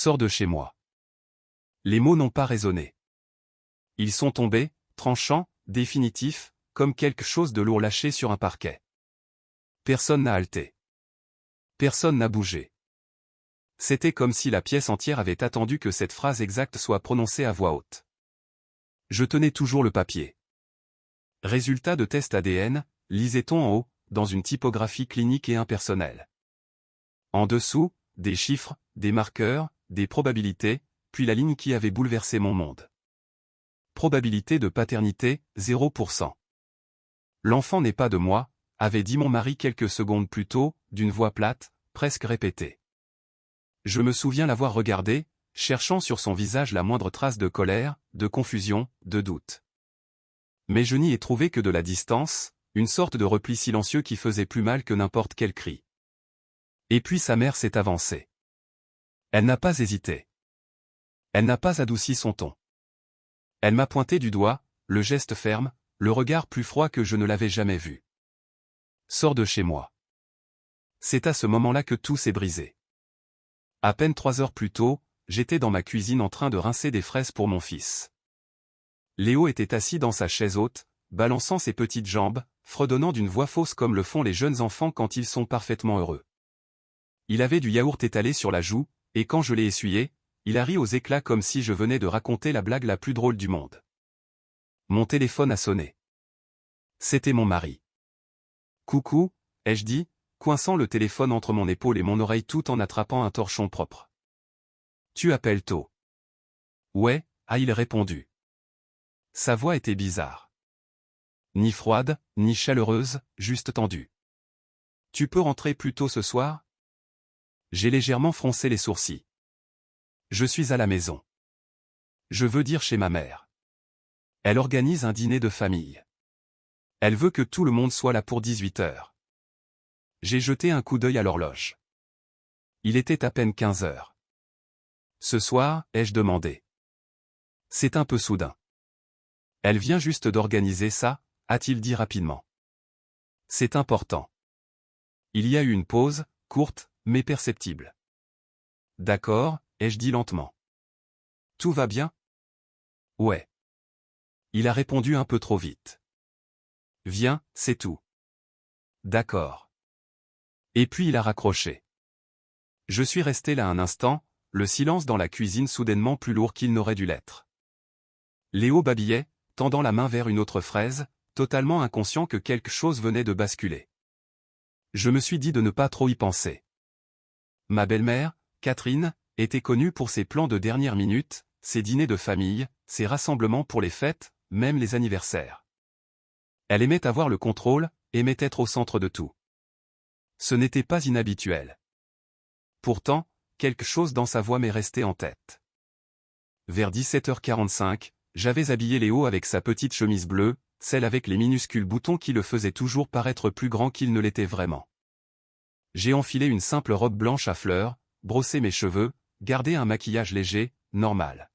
Sors de chez moi. Les mots n'ont pas résonné. Ils sont tombés, tranchants, définitifs, comme quelque chose de lourd lâché sur un parquet. Personne n'a halté. Personne n'a bougé. C'était comme si la pièce entière avait attendu que cette phrase exacte soit prononcée à voix haute. Je tenais toujours le papier. Résultat de test ADN, lisait-on en haut, dans une typographie clinique et impersonnelle. En dessous, des chiffres, des marqueurs, des probabilités, puis la ligne qui avait bouleversé mon monde. Probabilité de paternité, 0%. L'enfant n'est pas de moi, avait dit mon mari quelques secondes plus tôt, d'une voix plate, presque répétée. Je me souviens l'avoir regardé, cherchant sur son visage la moindre trace de colère, de confusion, de doute. Mais je n'y ai trouvé que de la distance, une sorte de repli silencieux qui faisait plus mal que n'importe quel cri. Et puis sa mère s'est avancée. Elle n'a pas hésité. Elle n'a pas adouci son ton. Elle m'a pointé du doigt, le geste ferme, le regard plus froid que je ne l'avais jamais vu. Sors de chez moi. C'est à ce moment-là que tout s'est brisé. À peine 3 heures plus tôt, j'étais dans ma cuisine en train de rincer des fraises pour mon fils. Léo était assis dans sa chaise haute, balançant ses petites jambes, fredonnant d'une voix fausse comme le font les jeunes enfants quand ils sont parfaitement heureux. Il avait du yaourt étalé sur la joue, et quand je l'ai essuyé, il a ri aux éclats comme si je venais de raconter la blague la plus drôle du monde. Mon téléphone a sonné. C'était mon mari. Coucou, ai-je dit, coinçant le téléphone entre mon épaule et mon oreille tout en attrapant un torchon propre. Tu appelles tôt. Ouais, a-t-il répondu. Sa voix était bizarre. Ni froide, ni chaleureuse, juste tendue. Tu peux rentrer plus tôt ce soir? J'ai légèrement froncé les sourcils. Je suis à la maison. Je veux dire chez ma mère. Elle organise un dîner de famille. Elle veut que tout le monde soit là pour 18 heures. J'ai jeté un coup d'œil à l'horloge. Il était à peine 15 heures. Ce soir, ai-je demandé. C'est un peu soudain. Elle vient juste d'organiser ça, a-t-il dit rapidement. C'est important. Il y a eu une pause, courte, mais perceptible. D'accord, ai-je dit lentement. Tout va bien? Ouais. Il a répondu un peu trop vite. Viens, c'est tout. D'accord. Et puis il a raccroché. Je suis resté là un instant, le silence dans la cuisine soudainement plus lourd qu'il n'aurait dû l'être. Léo babillait, tendant la main vers une autre fraise, totalement inconscient que quelque chose venait de basculer. Je me suis dit de ne pas trop y penser. Ma belle-mère, Catherine, était connue pour ses plans de dernière minute, ses dîners de famille, ses rassemblements pour les fêtes, même les anniversaires. Elle aimait avoir le contrôle, aimait être au centre de tout. Ce n'était pas inhabituel. Pourtant, quelque chose dans sa voix m'est resté en tête. Vers 17h45, j'avais habillé Léo avec sa petite chemise bleue, celle avec les minuscules boutons qui le faisaient toujours paraître plus grand qu'il ne l'était vraiment. J'ai enfilé une simple robe blanche à fleurs, brossé mes cheveux, gardé un maquillage léger, normal.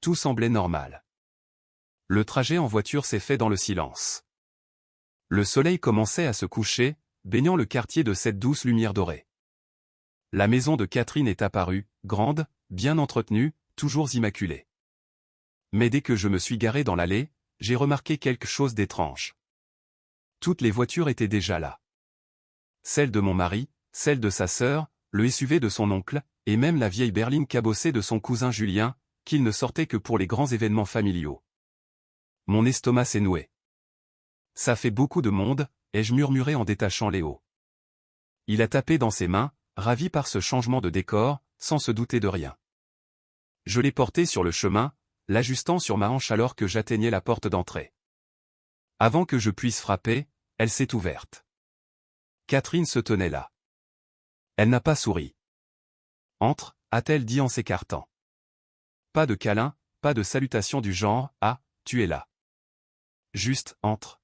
Tout semblait normal. Le trajet en voiture s'est fait dans le silence. Le soleil commençait à se coucher, baignant le quartier de cette douce lumière dorée. La maison de Catherine est apparue, grande, bien entretenue, toujours immaculée. Mais dès que je me suis garé dans l'allée, j'ai remarqué quelque chose d'étrange. Toutes les voitures étaient déjà là. Celle de mon mari, celle de sa sœur, le SUV de son oncle, et même la vieille berline cabossée de son cousin Julien, qu'il ne sortait que pour les grands événements familiaux. Mon estomac s'est noué. Ça fait beaucoup de monde, ai-je murmuré en détachant Léo. Il a tapé dans ses mains, ravi par ce changement de décor, sans se douter de rien. Je l'ai porté sur le chemin, l'ajustant sur ma hanche alors que j'atteignais la porte d'entrée. Avant que je puisse frapper, elle s'est ouverte. Catherine se tenait là. Elle n'a pas souri. Entre, a-t-elle dit en s'écartant. Pas de câlin, pas de salutation du genre « Ah, tu es là ». Juste « Entre ».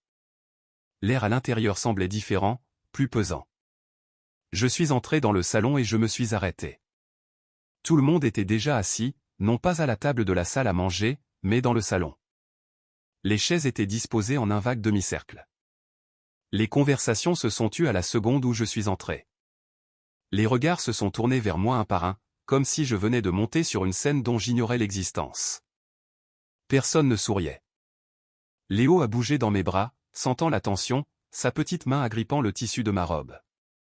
L'air à l'intérieur semblait différent, plus pesant. Je suis entré dans le salon et je me suis arrêté. Tout le monde était déjà assis, non pas à la table de la salle à manger, mais dans le salon. Les chaises étaient disposées en un vague demi-cercle. Les conversations se sont tues à la seconde où je suis entré. Les regards se sont tournés vers moi un par un, comme si je venais de monter sur une scène dont j'ignorais l'existence. Personne ne souriait. Léo a bougé dans mes bras, sentant la tension, sa petite main agrippant le tissu de ma robe.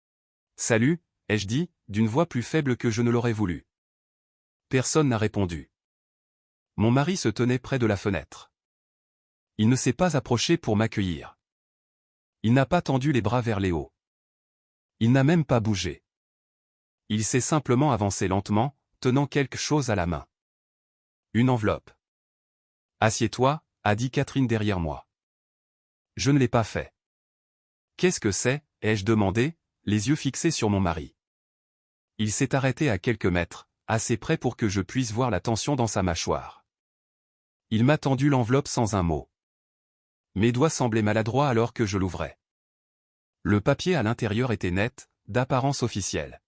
« Salut », ai-je dit, d'une voix plus faible que je ne l'aurais voulu. Personne n'a répondu. Mon mari se tenait près de la fenêtre. Il ne s'est pas approché pour m'accueillir. Il n'a pas tendu les bras vers Léo. Il n'a même pas bougé. Il s'est simplement avancé lentement, tenant quelque chose à la main. Une enveloppe. « Assieds-toi », a dit Catherine derrière moi. Je ne l'ai pas fait. « Qu'est-ce que c'est » ai-je demandé, les yeux fixés sur mon mari. Il s'est arrêté à quelques mètres, assez près pour que je puisse voir la tension dans sa mâchoire. Il m'a tendu l'enveloppe sans un mot. Mes doigts semblaient maladroits alors que je l'ouvrais. Le papier à l'intérieur était net, d'apparence officielle.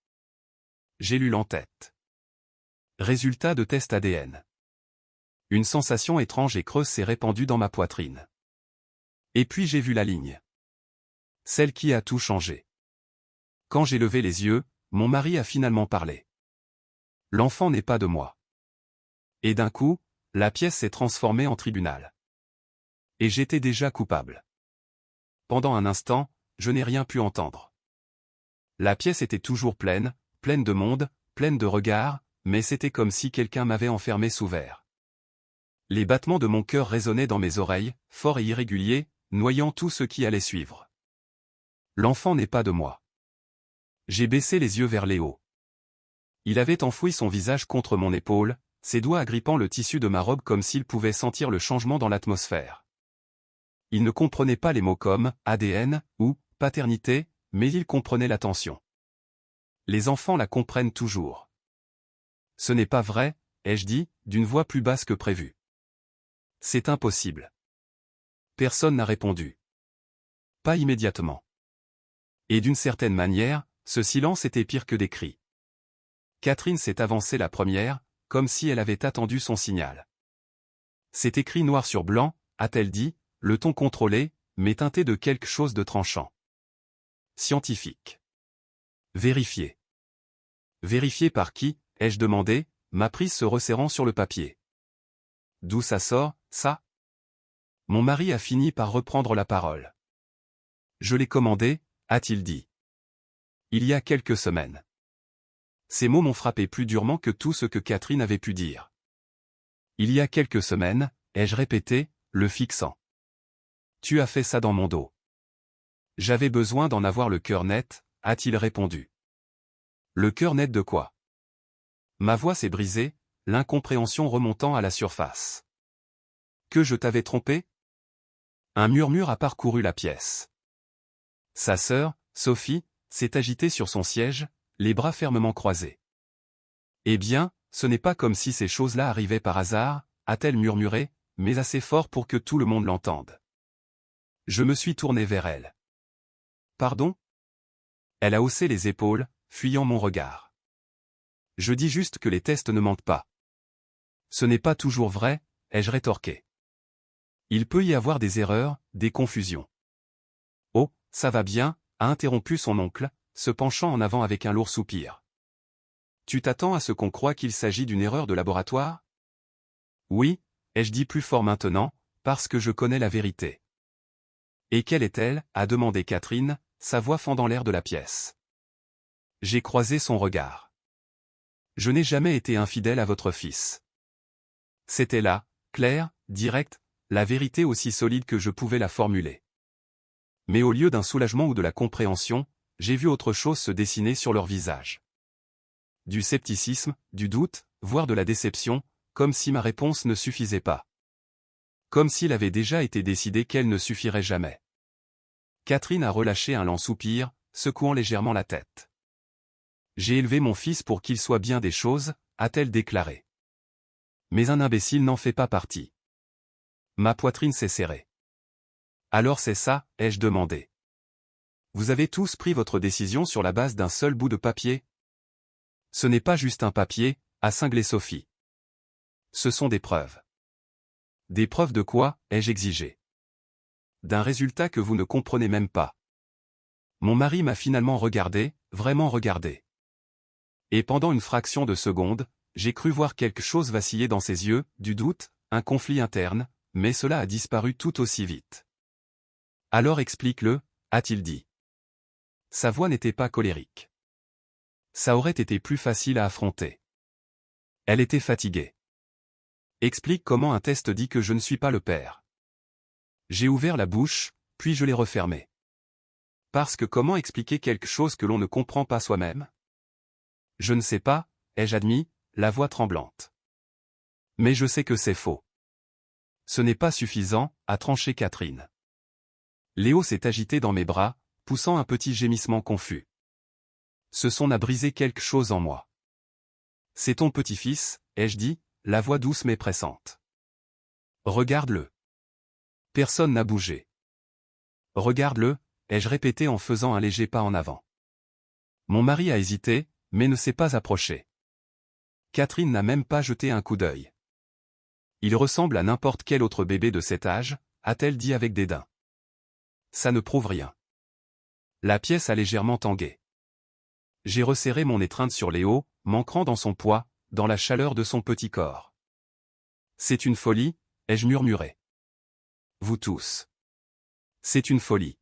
J'ai lu l'en-tête. Résultat de test ADN. Une sensation étrange et creuse s'est répandue dans ma poitrine. Et puis j'ai vu la ligne. Celle qui a tout changé. Quand j'ai levé les yeux, mon mari a finalement parlé. L'enfant n'est pas de moi. Et d'un coup, la pièce s'est transformée en tribunal. Et j'étais déjà coupable. Pendant un instant, je n'ai rien pu entendre. La pièce était toujours pleine, pleine de monde, pleine de regards, mais c'était comme si quelqu'un m'avait enfermé sous verre. Les battements de mon cœur résonnaient dans mes oreilles, forts et irréguliers, noyant tout ce qui allait suivre. L'enfant n'est pas de moi. J'ai baissé les yeux vers Léo. Il avait enfoui son visage contre mon épaule, ses doigts agrippant le tissu de ma robe comme s'il pouvait sentir le changement dans l'atmosphère. Il ne comprenait pas les mots comme « ADN » ou « paternité », mais il comprenait la tension. Les enfants la comprennent toujours. « Ce n'est pas vrai », ai-je dit, d'une voix plus basse que prévu. « C'est impossible. » Personne n'a répondu. Pas immédiatement. Et d'une certaine manière, ce silence était pire que des cris. Catherine s'est avancée la première, comme si elle avait attendu son signal. C'est écrit noir sur blanc, a-t-elle dit, le ton contrôlé, mais teinté de quelque chose de tranchant. Scientifique. Vérifié. Vérifié par qui, ai-je demandé, ma prise se resserrant sur le papier. D'où ça sort, ça? Mon mari a fini par reprendre la parole. Je l'ai commandé, a-t-il dit. Il y a quelques semaines. Ces mots m'ont frappé plus durement que tout ce que Catherine avait pu dire. Il y a quelques semaines, ai-je répété, le fixant. Tu as fait ça dans mon dos. J'avais besoin d'en avoir le cœur net, a-t-il répondu. Le cœur net de quoi? Ma voix s'est brisée, l'incompréhension remontant à la surface. Que je t'avais trompé? Un murmure a parcouru la pièce. Sa sœur, Sophie, s'est agitée sur son siège, les bras fermement croisés. Eh bien, ce n'est pas comme si ces choses-là arrivaient par hasard, a-t-elle murmuré, mais assez fort pour que tout le monde l'entende. Je me suis tourné vers elle. Pardon? Elle a haussé les épaules, fuyant mon regard. Je dis juste que les tests ne mentent pas. Ce n'est pas toujours vrai, ai-je rétorqué. Il peut y avoir des erreurs, des confusions. Oh, ça va bien, a interrompu son oncle, se penchant en avant avec un lourd soupir. Tu t'attends à ce qu'on croie qu'il s'agit d'une erreur de laboratoire? Oui, ai-je dit plus fort maintenant, parce que je connais la vérité. Et quelle est-elle? A demandé Catherine, sa voix fendant l'air de la pièce. J'ai croisé son regard. Je n'ai jamais été infidèle à votre fils. C'était là, clair, direct, la vérité aussi solide que je pouvais la formuler. Mais au lieu d'un soulagement ou de la compréhension, j'ai vu autre chose se dessiner sur leur visage. Du scepticisme, du doute, voire de la déception, comme si ma réponse ne suffisait pas. Comme s'il avait déjà été décidé qu'elle ne suffirait jamais. Catherine a relâché un lent soupir, secouant légèrement la tête. J'ai élevé mon fils pour qu'il soit bien des choses, a-t-elle déclaré. Mais un imbécile n'en fait pas partie. Ma poitrine s'est serrée. Alors c'est ça, ai-je demandé. Vous avez tous pris votre décision sur la base d'un seul bout de papier? Ce n'est pas juste un papier, a cinglé Sophie. Ce sont des preuves. Des preuves de quoi, ai-je exigé. D'un résultat que vous ne comprenez même pas. Mon mari m'a finalement regardé, vraiment regardé. Et pendant une fraction de seconde, j'ai cru voir quelque chose vaciller dans ses yeux, du doute, un conflit interne, mais cela a disparu tout aussi vite. Alors explique-le, a-t-il dit. Sa voix n'était pas colérique. Ça aurait été plus facile à affronter. Elle était fatiguée. Explique comment un test dit que je ne suis pas le père. J'ai ouvert la bouche, puis je l'ai refermée. Parce que comment expliquer quelque chose que l'on ne comprend pas soi-même? Je ne sais pas, ai-je admis, la voix tremblante. Mais je sais que c'est faux. Ce n'est pas suffisant, a tranché Catherine. Léo s'est agité dans mes bras, poussant un petit gémissement confus. Ce son a brisé quelque chose en moi. C'est ton petit-fils, ai-je dit, la voix douce mais pressante. Regarde-le. Personne n'a bougé. Regarde-le, ai-je répété en faisant un léger pas en avant. Mon mari a hésité, mais ne s'est pas approché. Catherine n'a même pas jeté un coup d'œil. Il ressemble à n'importe quel autre bébé de cet âge, a-t-elle dit avec dédain. Ça ne prouve rien. La pièce a légèrement tangué. J'ai resserré mon étreinte sur Léo, m'ancrant dans son poids, dans la chaleur de son petit corps. C'est une folie, ai-je murmuré. Vous tous. C'est une folie.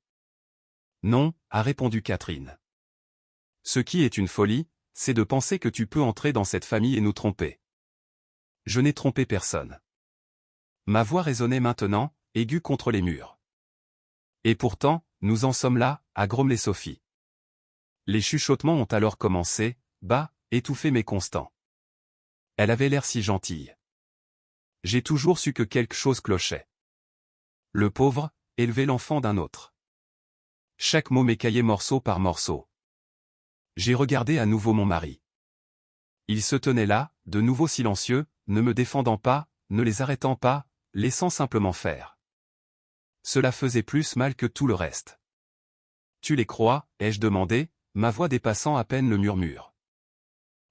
Non, a répondu Catherine. Ce qui est une folie, c'est de penser que tu peux entrer dans cette famille et nous tromper. Je n'ai trompé personne. Ma voix résonnait maintenant, aiguë contre les murs. Et pourtant, nous en sommes là, a grommelé Sophie. Les chuchotements ont alors commencé, bas, étouffés mais constants. Elle avait l'air si gentille. J'ai toujours su que quelque chose clochait. Le pauvre, élevait l'enfant d'un autre. Chaque mot m'écaillait morceau par morceau. J'ai regardé à nouveau mon mari. Il se tenait là, de nouveau silencieux, ne me défendant pas, ne les arrêtant pas, laissant simplement faire. Cela faisait plus mal que tout le reste. Tu les crois, ai-je demandé, ma voix dépassant à peine le murmure.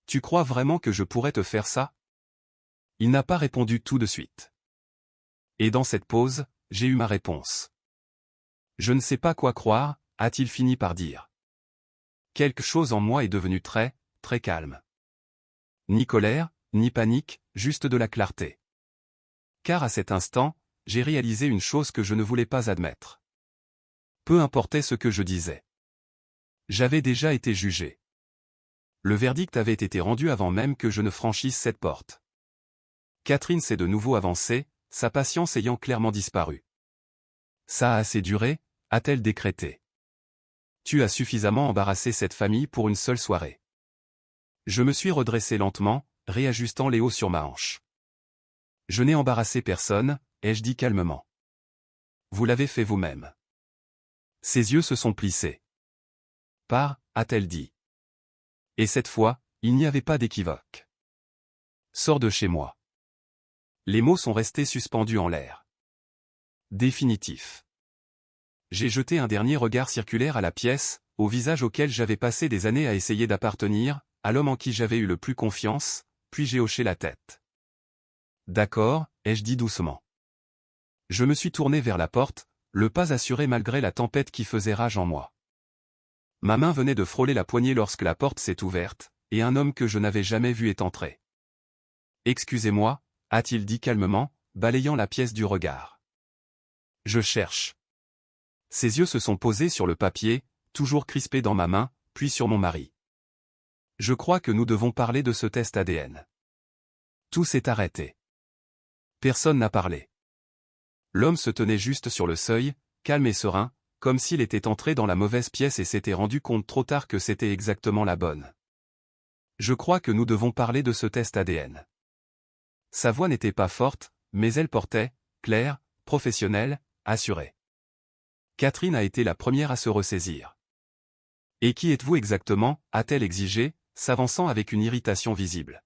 Tu crois vraiment que je pourrais te faire ça? Il n'a pas répondu tout de suite. Et dans cette pause, j'ai eu ma réponse. Je ne sais pas quoi croire, a-t-il fini par dire. Quelque chose en moi est devenu très, très calme. Ni colère, ni panique, juste de la clarté. Car à cet instant, j'ai réalisé une chose que je ne voulais pas admettre. Peu importait ce que je disais. J'avais déjà été jugé. Le verdict avait été rendu avant même que je ne franchisse cette porte. Catherine s'est de nouveau avancée, sa patience ayant clairement disparu. Ça a assez duré, a-t-elle décrété. Tu as suffisamment embarrassé cette famille pour une seule soirée. Je me suis redressé lentement, réajustant Léo sur ma hanche. Je n'ai embarrassé personne, ai-je dit calmement. Vous l'avez fait vous-même. Ses yeux se sont plissés. Pars, a-t-elle dit. Et cette fois, il n'y avait pas d'équivoque. Sors de chez moi. Les mots sont restés suspendus en l'air. Définitif. J'ai jeté un dernier regard circulaire à la pièce, au visage auquel j'avais passé des années à essayer d'appartenir, à l'homme en qui j'avais eu le plus confiance, puis j'ai hoché la tête. D'accord, ai-je dit doucement. Je me suis tourné vers la porte, le pas assuré malgré la tempête qui faisait rage en moi. Ma main venait de frôler la poignée lorsque la porte s'est ouverte, et un homme que je n'avais jamais vu est entré. Excusez-moi, a-t-il dit calmement, balayant la pièce du regard. Je cherche. Ses yeux se sont posés sur le papier, toujours crispé dans ma main, puis sur mon mari. Je crois que nous devons parler de ce test ADN. Tout s'est arrêté. Personne n'a parlé. L'homme se tenait juste sur le seuil, calme et serein, comme s'il était entré dans la mauvaise pièce et s'était rendu compte trop tard que c'était exactement la bonne. Je crois que nous devons parler de ce test ADN. Sa voix n'était pas forte, mais elle portait, claire, professionnelle, assurée. Catherine a été la première à se ressaisir. Et qui êtes-vous exactement, a-t-elle exigé, s'avançant avec une irritation visible.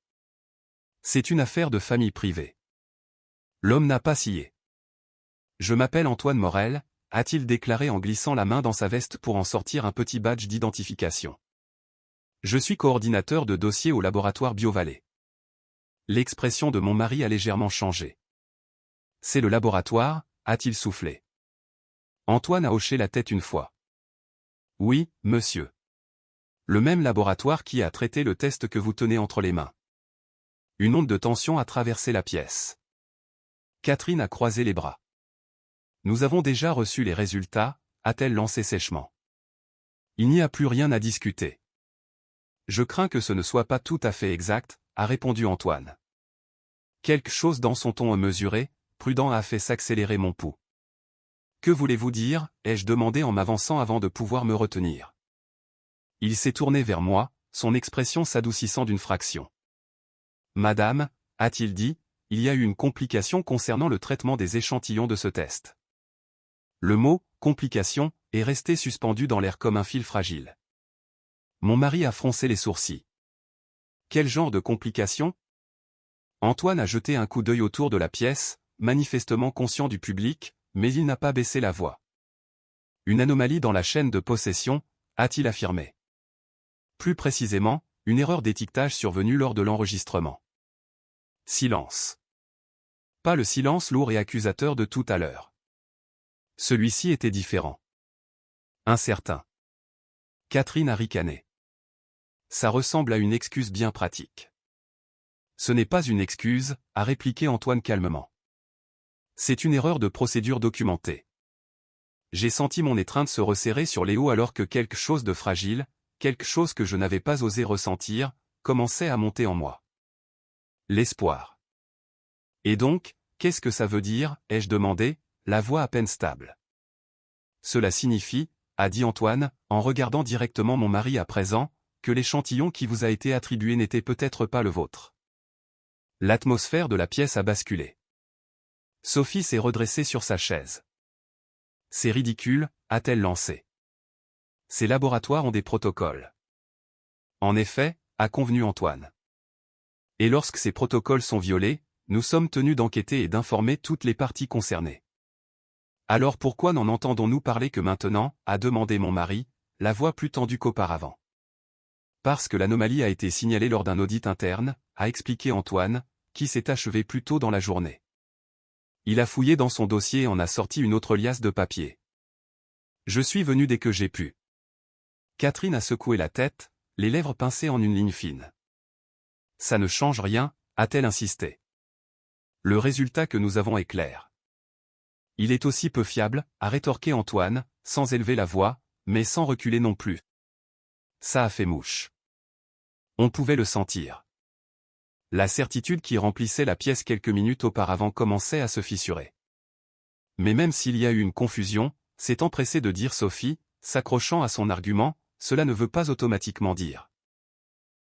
C'est une affaire de famille privée. L'homme n'a pas scié. Je m'appelle Antoine Morel, a-t-il déclaré en glissant la main dans sa veste pour en sortir un petit badge d'identification. Je suis coordinateur de dossier au laboratoire BioVallée. L'expression de mon mari a légèrement changé. C'est le laboratoire, a-t-il soufflé. Antoine a hoché la tête une fois. Oui, monsieur. Le même laboratoire qui a traité le test que vous tenez entre les mains. Une onde de tension a traversé la pièce. Catherine a croisé les bras. Nous avons déjà reçu les résultats, a-t-elle lancé sèchement. Il n'y a plus rien à discuter. Je crains que ce ne soit pas tout à fait exact, a répondu Antoine. Quelque chose dans son ton mesuré, prudent a fait s'accélérer mon pouls. Que voulez-vous dire, ai-je demandé en m'avançant avant de pouvoir me retenir. Il s'est tourné vers moi, son expression s'adoucissant d'une fraction. Madame, a-t-il dit, il y a eu une complication concernant le traitement des échantillons de ce test. Le mot « complication » est resté suspendu dans l'air comme un fil fragile. Mon mari a froncé les sourcils. Quel genre de complication? Antoine a jeté un coup d'œil autour de la pièce, manifestement conscient du public, mais il n'a pas baissé la voix. Une anomalie dans la chaîne de possession, a-t-il affirmé. Plus précisément, une erreur d'étiquetage survenue lors de l'enregistrement. Silence. Pas le silence lourd et accusateur de tout à l'heure. Celui-ci était différent. Incertain. Catherine a ricané. Ça ressemble à une excuse bien pratique. Ce n'est pas une excuse, a répliqué Antoine calmement. C'est une erreur de procédure documentée. J'ai senti mon étreinte se resserrer sur les os alors que quelque chose de fragile, quelque chose que je n'avais pas osé ressentir, commençait à monter en moi. L'espoir. Et donc, qu'est-ce que ça veut dire, ai-je demandé, la voix à peine stable. Cela signifie, a dit Antoine, en regardant directement mon mari à présent, que l'échantillon qui vous a été attribué n'était peut-être pas le vôtre. L'atmosphère de la pièce a basculé. Sophie s'est redressée sur sa chaise. C'est ridicule, a-t-elle lancé. Ces laboratoires ont des protocoles. En effet, a convenu Antoine. Et lorsque ces protocoles sont violés, nous sommes tenus d'enquêter et d'informer toutes les parties concernées. Alors pourquoi n'en entendons-nous parler que maintenant, a demandé mon mari, la voix plus tendue qu'auparavant. Parce que l'anomalie a été signalée lors d'un audit interne, a expliqué Antoine, qui s'est achevé plus tôt dans la journée. Il a fouillé dans son dossier et en a sorti une autre liasse de papier. Je suis venu dès que j'ai pu. Catherine a secoué la tête, les lèvres pincées en une ligne fine. Ça ne change rien, a-t-elle insisté. Le résultat que nous avons est clair. Il est aussi peu fiable, a rétorqué Antoine, sans élever la voix, mais sans reculer non plus. Ça a fait mouche. On pouvait le sentir. La certitude qui remplissait la pièce quelques minutes auparavant commençait à se fissurer. Mais même s'il y a eu une confusion, s'est empressé de dire Sophie, s'accrochant à son argument, cela ne veut pas automatiquement dire.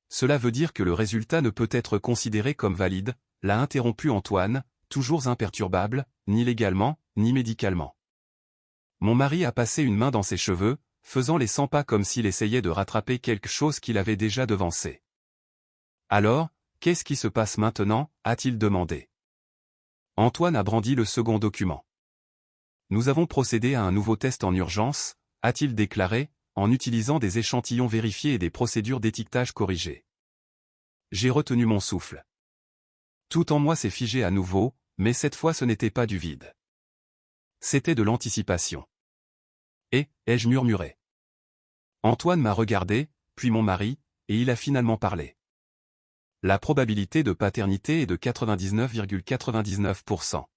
Cela veut dire que le résultat ne peut être considéré comme valide, l'a interrompu Antoine, toujours imperturbable, ni légalement, ni médicalement. Mon mari a passé une main dans ses cheveux, faisant les 100 pas comme s'il essayait de rattraper quelque chose qu'il avait déjà devancé. Alors, qu'est-ce qui se passe maintenant, a-t-il demandé. Antoine a brandi le second document. Nous avons procédé à un nouveau test en urgence, a-t-il déclaré, en utilisant des échantillons vérifiés et des procédures d'étiquetage corrigées. J'ai retenu mon souffle. Tout en moi s'est figé à nouveau, mais cette fois ce n'était pas du vide. C'était de l'anticipation. Et, ai-je murmuré. Antoine m'a regardé, puis mon mari, et il a finalement parlé. La probabilité de paternité est de 99,99%.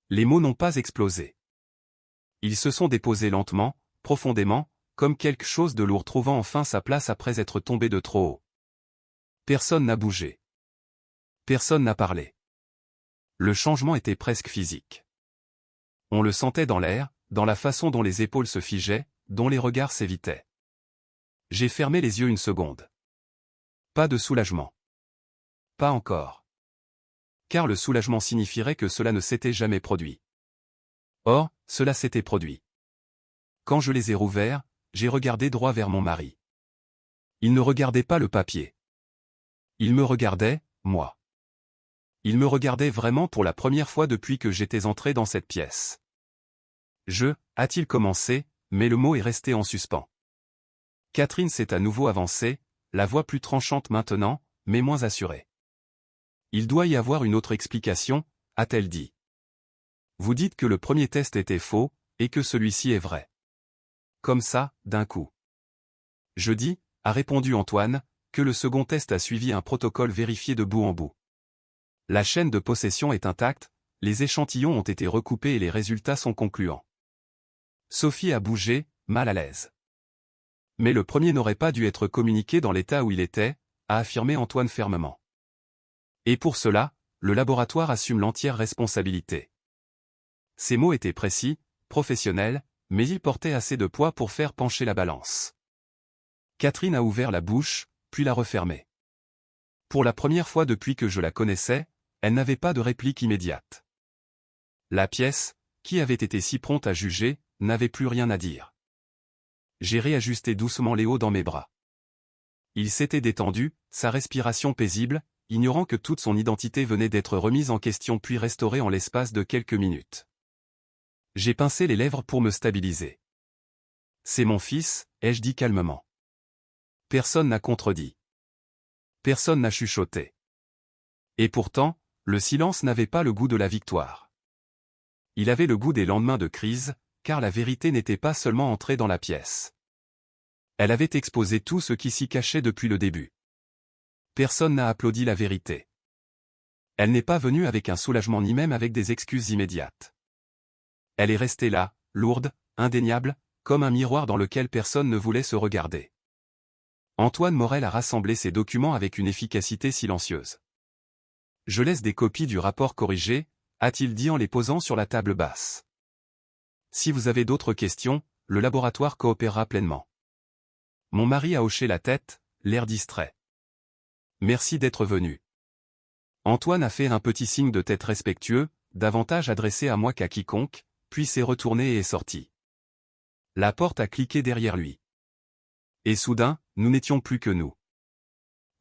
Les mots n'ont pas explosé. Ils se sont déposés lentement, profondément, comme quelque chose de lourd trouvant enfin sa place après être tombé de trop haut. Personne n'a bougé. Personne n'a parlé. Le changement était presque physique. On le sentait dans l'air, dans la façon dont les épaules se figeaient, dont les regards s'évitaient. J'ai fermé les yeux une seconde. Pas de soulagement. Pas encore. Car le soulagement signifierait que cela ne s'était jamais produit. Or, cela s'était produit. Quand je les ai rouverts, j'ai regardé droit vers mon mari. Il ne regardait pas le papier. Il me regardait, moi. Il me regardait vraiment pour la première fois depuis que j'étais entré dans cette pièce. A-t-il commencé, mais le mot est resté en suspens. Catherine s'est à nouveau avancée, la voix plus tranchante maintenant, mais moins assurée. Il doit y avoir une autre explication, a-t-elle dit. Vous dites que le premier test était faux, et que celui-ci est vrai. Comme ça, d'un coup. Je dis, a répondu Antoine, que le second test a suivi un protocole vérifié de bout en bout. La chaîne de possession est intacte, les échantillons ont été recoupés et les résultats sont concluants. Sophie a bougé, mal à l'aise. Mais le premier n'aurait pas dû être communiqué dans l'état où il était, a affirmé Antoine fermement. Et pour cela, le laboratoire assume l'entière responsabilité. Ces mots étaient précis, professionnels, mais ils portaient assez de poids pour faire pencher la balance. Catherine a ouvert la bouche, puis l'a refermée. Pour la première fois depuis que je la connaissais, elle n'avait pas de réplique immédiate. La pièce, qui avait été si prompte à juger, n'avait plus rien à dire. J'ai réajusté doucement Léo dans mes bras. Il s'était détendu, sa respiration paisible, ignorant que toute son identité venait d'être remise en question puis restaurée en l'espace de quelques minutes. J'ai pincé les lèvres pour me stabiliser. « C'est mon fils », ai-je dit calmement. Personne n'a contredit. Personne n'a chuchoté. Et pourtant, le silence n'avait pas le goût de la victoire. Il avait le goût des lendemains de crise, car la vérité n'était pas seulement entrée dans la pièce. Elle avait exposé tout ce qui s'y cachait depuis le début. Personne n'a applaudi la vérité. Elle n'est pas venue avec un soulagement ni même avec des excuses immédiates. Elle est restée là, lourde, indéniable, comme un miroir dans lequel personne ne voulait se regarder. Antoine Morel a rassemblé ces documents avec une efficacité silencieuse. « Je laisse des copies du rapport corrigé », a-t-il dit en les posant sur la table basse. « Si vous avez d'autres questions, le laboratoire coopérera pleinement. » Mon mari a hoché la tête, l'air distrait. « Merci d'être venu. » Antoine a fait un petit signe de tête respectueux, davantage adressé à moi qu'à quiconque, puis s'est retourné et est sorti. La porte a cliqué derrière lui. Et soudain, nous n'étions plus que nous.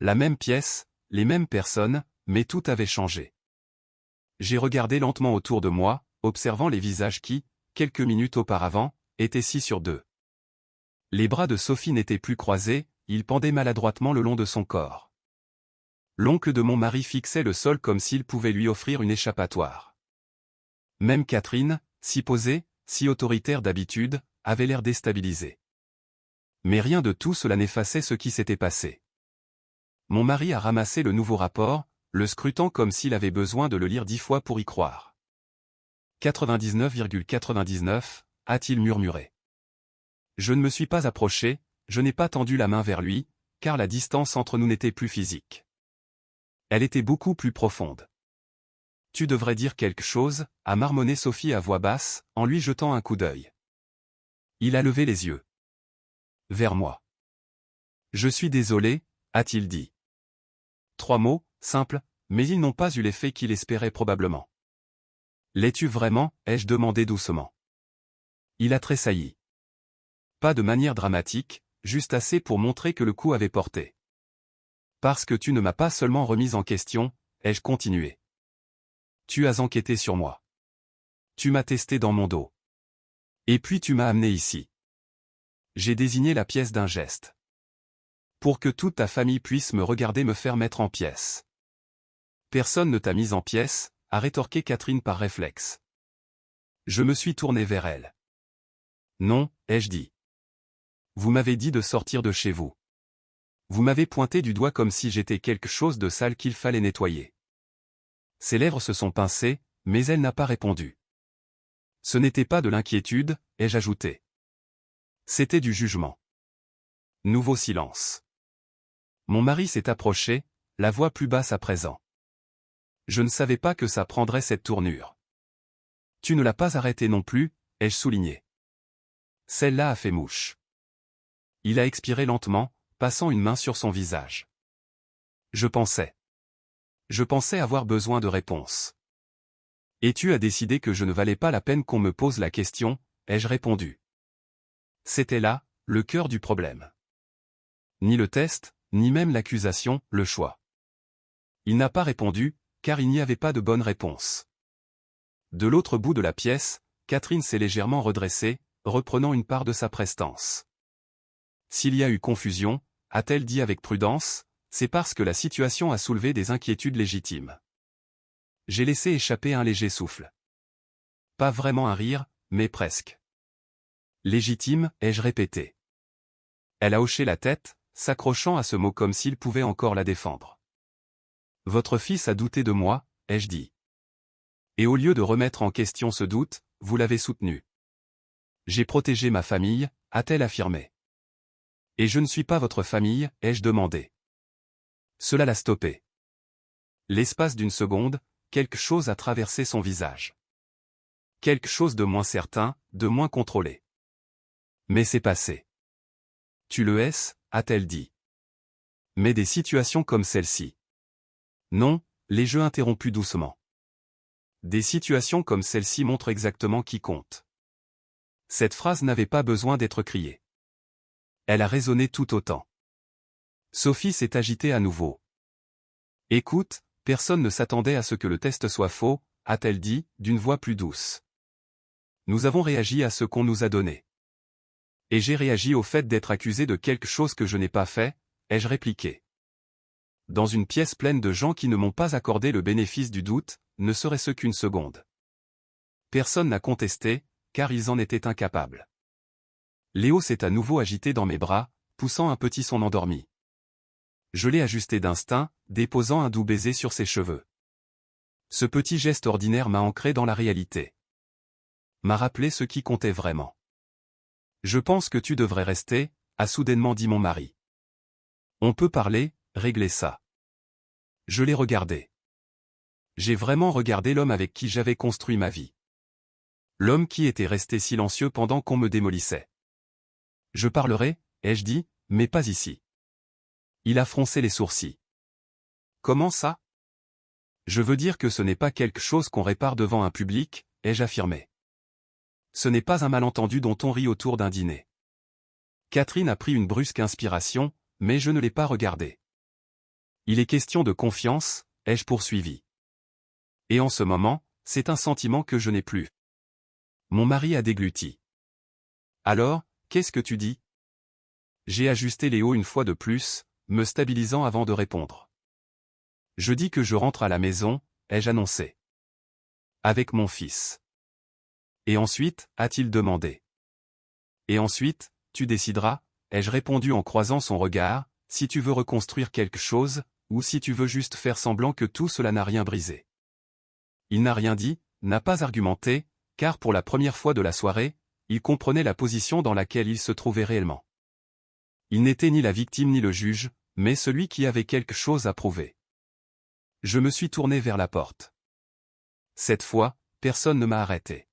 La même pièce, les mêmes personnes, mais tout avait changé. J'ai regardé lentement autour de moi, observant les visages qui, quelques minutes auparavant, étaient 6 sur 2. Les bras de Sophie n'étaient plus croisés, ils pendaient maladroitement le long de son corps. L'oncle de mon mari fixait le sol comme s'il pouvait lui offrir une échappatoire. Même Catherine, si posée, si autoritaire d'habitude, avait l'air déstabilisée. Mais rien de tout cela n'effaçait ce qui s'était passé. Mon mari a ramassé le nouveau rapport, le scrutant comme s'il avait besoin de le lire 10 fois pour y croire. 99,99, a-t-il murmuré. Je ne me suis pas approché, je n'ai pas tendu la main vers lui, car la distance entre nous n'était plus physique. Elle était beaucoup plus profonde. Tu devrais dire quelque chose, a marmonné Sophie à voix basse, en lui jetant un coup d'œil. Il a levé les yeux. Vers moi. Je suis désolé, a-t-il dit. 3 mots, simples, mais ils n'ont pas eu l'effet qu'il espérait probablement. L'es-tu vraiment, ai-je demandé doucement. Il a tressailli. Pas de manière dramatique, juste assez pour montrer que le coup avait porté. Parce que tu ne m'as pas seulement remise en question, ai-je continué. Tu as enquêté sur moi. Tu m'as testé dans mon dos. Et puis tu m'as amené ici. J'ai désigné la pièce d'un geste. Pour que toute ta famille puisse me regarder me faire mettre en pièces. Personne ne t'a mise en pièces, a rétorqué Catherine par réflexe. Je me suis tourné vers elle. Non, ai-je dit. Vous m'avez dit de sortir de chez vous. Vous m'avez pointé du doigt comme si j'étais quelque chose de sale qu'il fallait nettoyer. Ses lèvres se sont pincées, mais elle n'a pas répondu. Ce n'était pas de l'inquiétude, ai-je ajouté. C'était du jugement. Nouveau silence. Mon mari s'est approché, la voix plus basse à présent. Je ne savais pas que ça prendrait cette tournure. Tu ne l'as pas arrêté non plus, ai-je souligné. Celle-là a fait mouche. Il a expiré lentement, passant une main sur son visage. Je pensais avoir besoin de réponses. Et tu as décidé que je ne valais pas la peine qu'on me pose la question, ai-je répondu. C'était là, le cœur du problème. Ni le test, ni même l'accusation, le choix. Il n'a pas répondu, car il n'y avait pas de bonne réponse. De l'autre bout de la pièce, Catherine s'est légèrement redressée, reprenant une part de sa prestance. S'il y a eu confusion, a-t-elle dit avec prudence, c'est parce que la situation a soulevé des inquiétudes légitimes. J'ai laissé échapper un léger souffle. Pas vraiment un rire, mais presque. Légitime, ai-je répété. Elle a hoché la tête, s'accrochant à ce mot comme s'il pouvait encore la défendre. Votre fils a douté de moi, ai-je dit. Et au lieu de remettre en question ce doute, vous l'avez soutenu. J'ai protégé ma famille, a-t-elle affirmé. Et je ne suis pas votre famille, ai-je demandé. Cela l'a stoppé. L'espace d'une seconde, quelque chose a traversé son visage. Quelque chose de moins certain, de moins contrôlé. Mais c'est passé. Tu le hais, a-t-elle dit. Mais des situations comme celle-ci. Non, les jeux interrompus doucement. Des situations comme celle-ci montrent exactement qui compte. Cette phrase n'avait pas besoin d'être criée. Elle a résonné tout autant. Sophie s'est agitée à nouveau. Écoute, personne ne s'attendait à ce que le test soit faux, a-t-elle dit, d'une voix plus douce. Nous avons réagi à ce qu'on nous a donné. Et j'ai réagi au fait d'être accusé de quelque chose que je n'ai pas fait, ai-je répliqué. Dans une pièce pleine de gens qui ne m'ont pas accordé le bénéfice du doute, ne serait-ce qu'une seconde. Personne n'a contesté, car ils en étaient incapables. Léo s'est à nouveau agité dans mes bras, poussant un petit son endormi. Je l'ai ajusté d'instinct, déposant un doux baiser sur ses cheveux. Ce petit geste ordinaire m'a ancré dans la réalité. M'a rappelé ce qui comptait vraiment. Je pense que tu devrais rester, a soudainement dit mon mari. On peut parler, régler ça. Je l'ai regardé. J'ai vraiment regardé l'homme avec qui j'avais construit ma vie. L'homme qui était resté silencieux pendant qu'on me démolissait. Je parlerai, ai-je dit, mais pas ici. Il a froncé les sourcils. Comment ça? Je veux dire que ce n'est pas quelque chose qu'on répare devant un public, ai-je affirmé. Ce n'est pas un malentendu dont on rit autour d'un dîner. Catherine a pris une brusque inspiration, mais je ne l'ai pas regardée. Il est question de confiance, ai-je poursuivi. Et en ce moment, c'est un sentiment que je n'ai plus. Mon mari a dégluti. Alors, qu'est-ce que tu dis? J'ai ajusté Léo une fois de plus, me stabilisant avant de répondre. Je dis que je rentre à la maison, ai-je annoncé. Avec mon fils. Et ensuite, a-t-il demandé. Et ensuite, tu décideras, ai-je répondu en croisant son regard, si tu veux reconstruire quelque chose, ou si tu veux juste faire semblant que tout cela n'a rien brisé. Il n'a rien dit, n'a pas argumenté, car pour la première fois de la soirée, il comprenait la position dans laquelle il se trouvait réellement. Il n'était ni la victime ni le juge, mais celui qui avait quelque chose à prouver. Je me suis tourné vers la porte. Cette fois, personne ne m'a arrêté.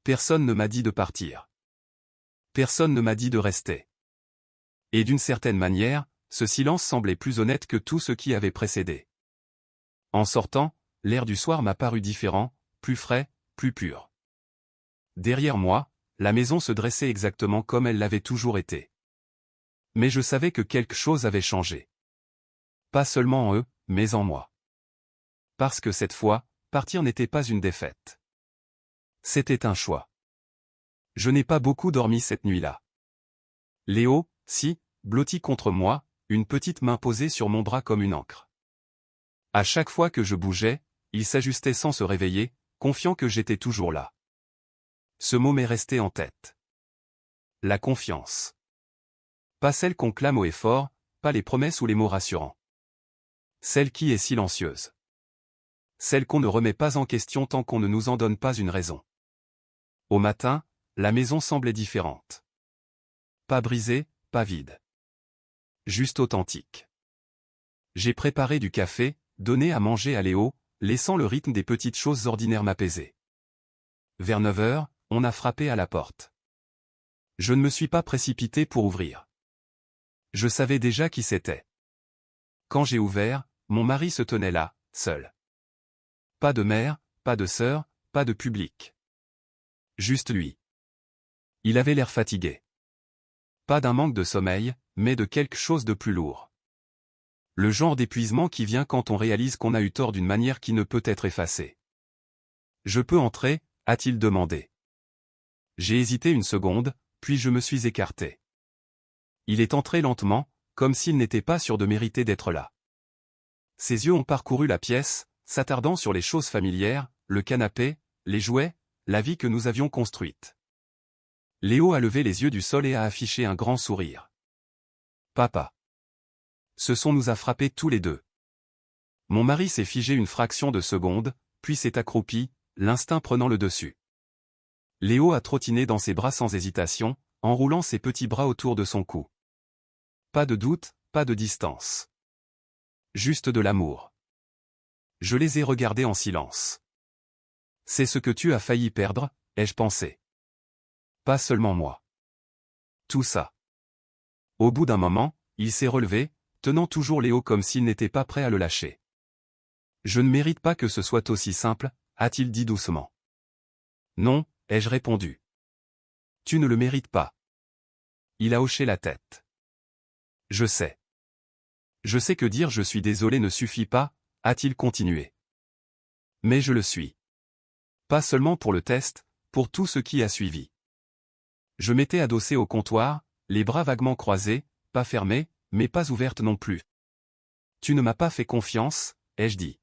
Personne ne m'a dit de partir. Personne ne m'a dit de rester. Et d'une certaine manière, ce silence semblait plus honnête que tout ce qui avait précédé. En sortant, l'air du soir m'a paru différent, plus frais, plus pur. Derrière moi, la maison se dressait exactement comme elle l'avait toujours été. Mais je savais que quelque chose avait changé. Pas seulement en eux, mais en moi. Parce que cette fois, partir n'était pas une défaite. C'était un choix. Je n'ai pas beaucoup dormi cette nuit-là. Léo, si, blotti contre moi, une petite main posée sur mon bras comme une ancre. À chaque fois que je bougeais, il s'ajustait sans se réveiller, confiant que j'étais toujours là. Ce mot m'est resté en tête. La confiance. Pas celle qu'on clame haut et fort, pas les promesses ou les mots rassurants. Celle qui est silencieuse. Celle qu'on ne remet pas en question tant qu'on ne nous en donne pas une raison. Au matin, la maison semblait différente. Pas brisée, pas vide. Juste authentique. J'ai préparé du café, donné à manger à Léo, laissant le rythme des petites choses ordinaires m'apaiser. Vers 9 heures, on a frappé à la porte. Je ne me suis pas précipité pour ouvrir. Je savais déjà qui c'était. Quand j'ai ouvert, mon mari se tenait là, seul. Pas de mère, pas de sœur, pas de public. Juste lui. Il avait l'air fatigué. Pas d'un manque de sommeil, mais de quelque chose de plus lourd. Le genre d'épuisement qui vient quand on réalise qu'on a eu tort d'une manière qui ne peut être effacée. « Je peux entrer ?» a-t-il demandé. J'ai hésité une seconde, puis je me suis écarté. Il est entré lentement, comme s'il n'était pas sûr de mériter d'être là. Ses yeux ont parcouru la pièce, s'attardant sur les choses familières, le canapé, les jouets, la vie que nous avions construite. Léo a levé les yeux du sol et a affiché un grand sourire. Papa. Ce son nous a frappés tous les deux. Mon mari s'est figé une fraction de seconde, puis s'est accroupi, l'instinct prenant le dessus. Léo a trottiné dans ses bras sans hésitation, enroulant ses petits bras autour de son cou. Pas de doute, pas de distance. Juste de l'amour. Je les ai regardés en silence. C'est ce que tu as failli perdre, ai-je pensé. Pas seulement moi. Tout ça. Au bout d'un moment, il s'est relevé, tenant toujours Léo comme s'il n'était pas prêt à le lâcher. Je ne mérite pas que ce soit aussi simple, a-t-il dit doucement. Non, ai-je répondu. Tu ne le mérites pas. Il a hoché la tête. Je sais. Je sais que dire je suis désolé ne suffit pas, a-t-il continué. Mais je le suis. Pas seulement pour le test, pour tout ce qui a suivi. Je m'étais adossé au comptoir, les bras vaguement croisés, pas fermés, mais pas ouvertes non plus. Tu ne m'as pas fait confiance, ai-je dit.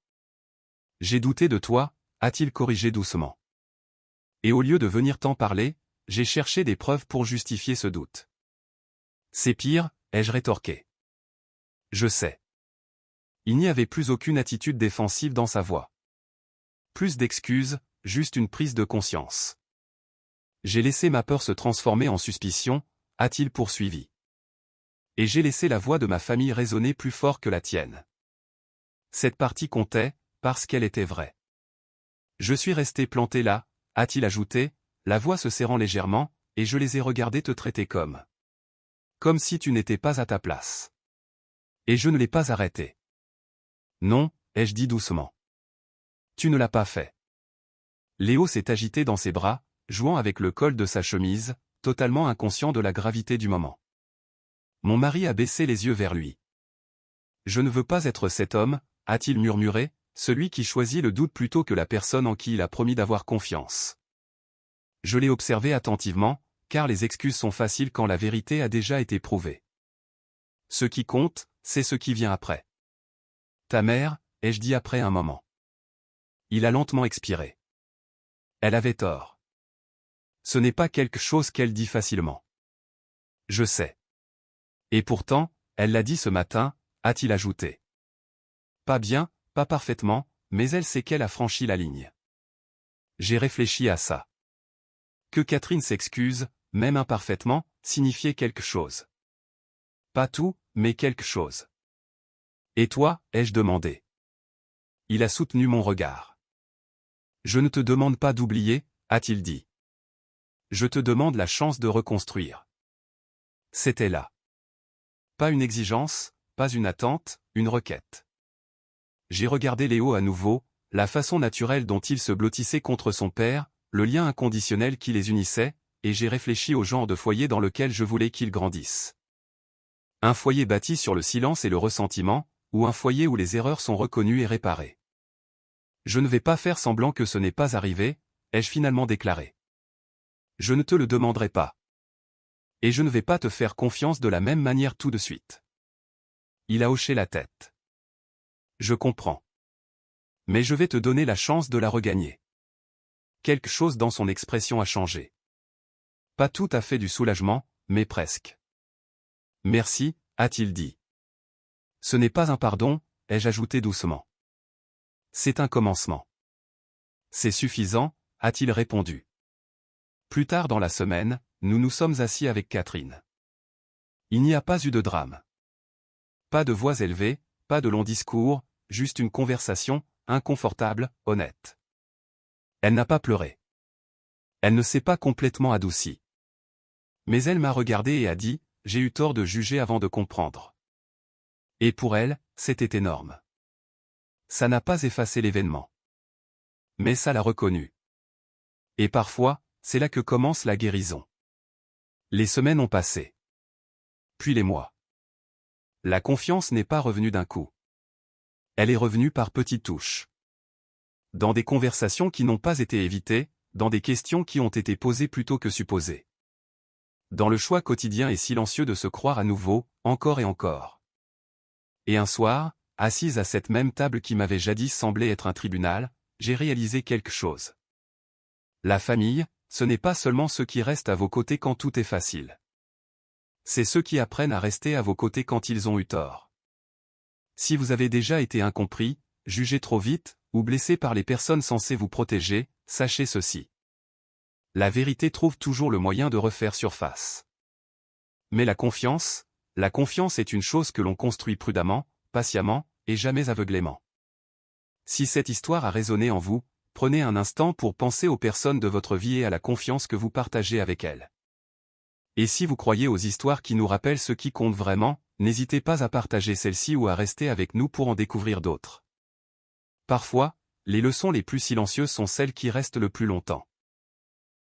J'ai douté de toi, a-t-il corrigé doucement. Et au lieu de venir t'en parler, j'ai cherché des preuves pour justifier ce doute. C'est pire, ai-je rétorqué. Je sais. Il n'y avait plus aucune attitude défensive dans sa voix. Plus d'excuses, juste une prise de conscience. J'ai laissé ma peur se transformer en suspicion, a-t-il poursuivi. Et j'ai laissé la voix de ma famille résonner plus fort que la tienne. Cette partie comptait, parce qu'elle était vraie. Je suis resté planté là, a-t-il ajouté, la voix se serrant légèrement, et je les ai regardés te traiter comme si tu n'étais pas à ta place. Et je ne l'ai pas arrêté. Non, ai-je dit doucement. Tu ne l'as pas fait. Léo s'est agité dans ses bras, jouant avec le col de sa chemise, totalement inconscient de la gravité du moment. Mon mari a baissé les yeux vers lui. Je ne veux pas être cet homme, a-t-il murmuré, celui qui choisit le doute plutôt que la personne en qui il a promis d'avoir confiance. Je l'ai observé attentivement, car les excuses sont faciles quand la vérité a déjà été prouvée. Ce qui compte, c'est ce qui vient après. Ta mère, ai-je dit après un moment. Il a lentement expiré. Elle avait tort. Ce n'est pas quelque chose qu'elle dit facilement. Je sais. Et pourtant, elle l'a dit ce matin, a-t-il ajouté. Pas bien, pas parfaitement, mais elle sait qu'elle a franchi la ligne. J'ai réfléchi à ça. Que Catherine s'excuse, même imparfaitement, signifiait quelque chose. Pas tout, mais quelque chose. Et toi, ai-je demandé. Il a soutenu mon regard. Je ne te demande pas d'oublier, a-t-il dit. Je te demande la chance de reconstruire. C'était là. Pas une exigence, pas une attente, une requête. J'ai regardé Léo à nouveau, la façon naturelle dont il se blottissait contre son père, le lien inconditionnel qui les unissait, et j'ai réfléchi au genre de foyer dans lequel je voulais qu'ils grandissent. Un foyer bâti sur le silence et le ressentiment, ou un foyer où les erreurs sont reconnues et réparées. Je ne vais pas faire semblant que ce n'est pas arrivé, ai-je finalement déclaré. Je ne te le demanderai pas. Et je ne vais pas te faire confiance de la même manière tout de suite. Il a hoché la tête. Je comprends. Mais je vais te donner la chance de la regagner. Quelque chose dans son expression a changé. Pas tout à fait du soulagement, mais presque. Merci, a-t-il dit. Ce n'est pas un pardon, ai-je ajouté doucement. C'est un commencement. C'est suffisant, a-t-il répondu. Plus tard dans la semaine, nous nous sommes assis avec Catherine. Il n'y a pas eu de drame. Pas de voix élevée, pas de longs discours, juste une conversation, inconfortable, honnête. Elle n'a pas pleuré. Elle ne s'est pas complètement adoucie. Mais elle m'a regardé et a dit, j'ai eu tort de juger avant de comprendre. Et pour elle, c'était énorme. Ça n'a pas effacé l'événement. Mais ça l'a reconnu. Et parfois, c'est là que commence la guérison. Les semaines ont passé. Puis les mois. La confiance n'est pas revenue d'un coup. Elle est revenue par petites touches. Dans des conversations qui n'ont pas été évitées, dans des questions qui ont été posées plutôt que supposées. Dans le choix quotidien et silencieux de se croire à nouveau, encore et encore. Et un soir, assise à cette même table qui m'avait jadis semblé être un tribunal, j'ai réalisé quelque chose. La famille, ce n'est pas seulement ceux qui restent à vos côtés quand tout est facile. C'est ceux qui apprennent à rester à vos côtés quand ils ont eu tort. Si vous avez déjà été incompris, jugé trop vite, ou blessé par les personnes censées vous protéger, sachez ceci. La vérité trouve toujours le moyen de refaire surface. Mais la confiance est une chose que l'on construit prudemment, patiemment, et jamais aveuglément. Si cette histoire a résonné en vous, prenez un instant pour penser aux personnes de votre vie et à la confiance que vous partagez avec elles. Et si vous croyez aux histoires qui nous rappellent ce qui compte vraiment, n'hésitez pas à partager celles-ci ou à rester avec nous pour en découvrir d'autres. Parfois, les leçons les plus silencieuses sont celles qui restent le plus longtemps.